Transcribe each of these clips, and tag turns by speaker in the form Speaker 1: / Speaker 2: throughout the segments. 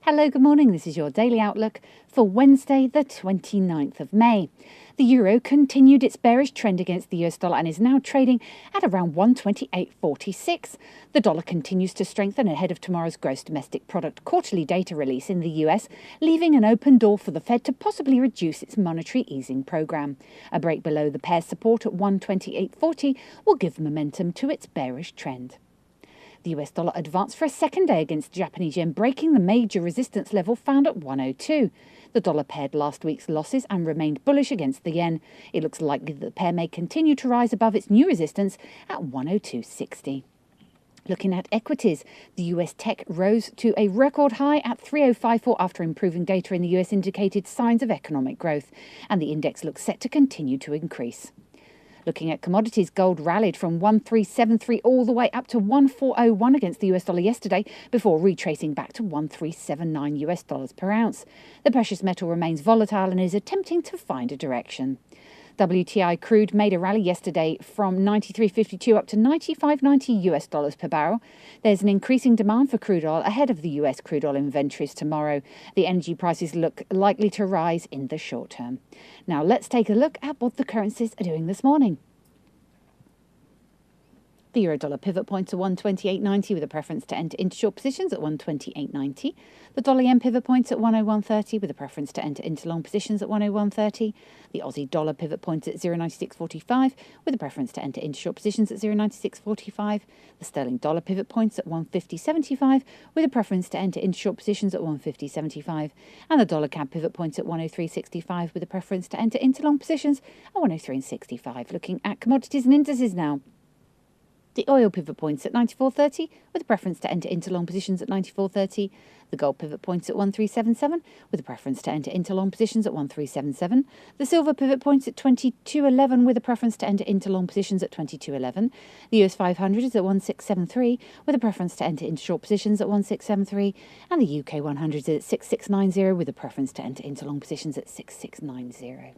Speaker 1: Hello, good morning. This is your daily outlook for Wednesday, the 29th of May. The euro continued its bearish trend against the US dollar and is now trading at around 128.46. The dollar continues to strengthen ahead of tomorrow's gross domestic product quarterly data release in the US, leaving an open door for the Fed to possibly reduce its monetary easing program. A break below the pair's support at 128.40 will give momentum to its bearish trend. The US dollar advanced for a second day against the Japanese yen, breaking the major resistance level found at 102. The dollar paired last week's losses and remained bullish against the yen. It looks likely that the pair may continue to rise above its new resistance at 102.60. Looking at equities, the US tech rose to a record high at 3054 after improving data in the US indicated signs of economic growth, and the index looks set to continue to increase. Looking at commodities, gold rallied from 1373 all the way up to 1401 against the US dollar yesterday before retracing back to 1379 US dollars per ounce. The precious metal remains volatile and is attempting to find a direction. WTI crude made a rally yesterday from 93.52 up to 95.90 US dollars per barrel. There's an increasing demand for crude oil ahead of the US crude oil inventories tomorrow. The energy prices look likely to rise in the short term. Now let's take a look at what the currencies are doing this morning. The euro-dollar pivot points to 128.90 with a preference to enter into short positions at 128.90. The dollar-yen pivot points at 101.30 with a preference to enter into long positions at 101.30. The Aussie-dollar pivot points at 0.9645 with a preference to enter into short positions at 0.9645. The sterling-dollar pivot points at 150.75 with a preference to enter into short positions at 150.75. And the dollar-CAD pivot points at 103.65 with a preference to enter into long positions at 103.65. Looking at commodities and indices now. The oil pivot points at 94.30 with a preference to enter into long positions at 94.30. The gold pivot points at 1377 with a preference to enter into long positions at 1377. The silver pivot points at 22.11 with a preference to enter into long positions at 22.11. The US 500 is at 1673 with a preference to enter into short positions at 1673. And the UK 100 is at 6690 with a preference to enter into long positions at 6690.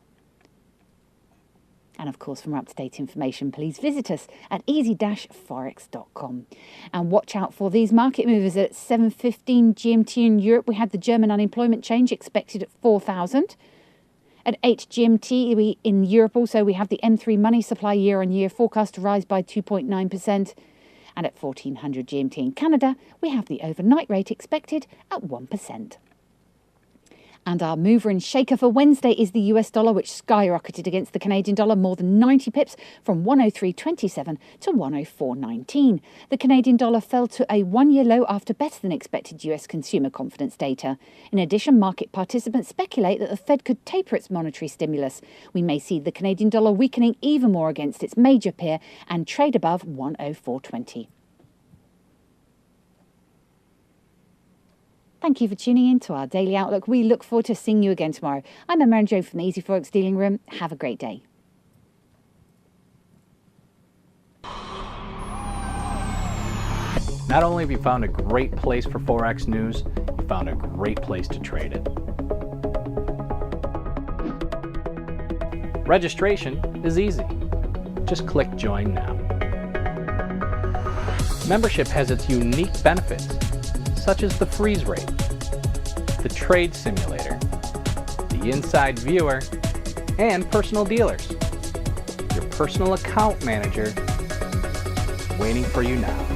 Speaker 1: And of course, for more up-to-date information, please visit us at easy-forex.com. And watch out for these market movers at 7:15 GMT in Europe. We had the German unemployment change expected at 4,000. At 8 GMT in Europe also, we have the M3 money supply year-on-year forecast to rise by 2.9%. And at 1400 GMT in Canada, we have the overnight rate expected at 1%. And our mover and shaker for Wednesday is the US dollar, which skyrocketed against the Canadian dollar more than 90 pips from 103.27 to 104.19. The Canadian dollar fell to a one-year low after better than expected US consumer confidence data. In addition, market participants speculate that the Fed could taper its monetary stimulus. We may see the Canadian dollar weakening even more against its major peer and trade above 104.20. Thank you for tuning in to our Daily Outlook. We look forward to seeing you again tomorrow. I'm Emma and Jo from the Easy Forex Dealing Room. Have a great day.
Speaker 2: Not only have you found a great place for Forex news, you found a great place to trade it. Registration is easy. Just click Join Now. Membership has its unique benefits, such as the freeze rate, the trade simulator, the inside viewer, and personal dealers. Your personal account manager is waiting for you now.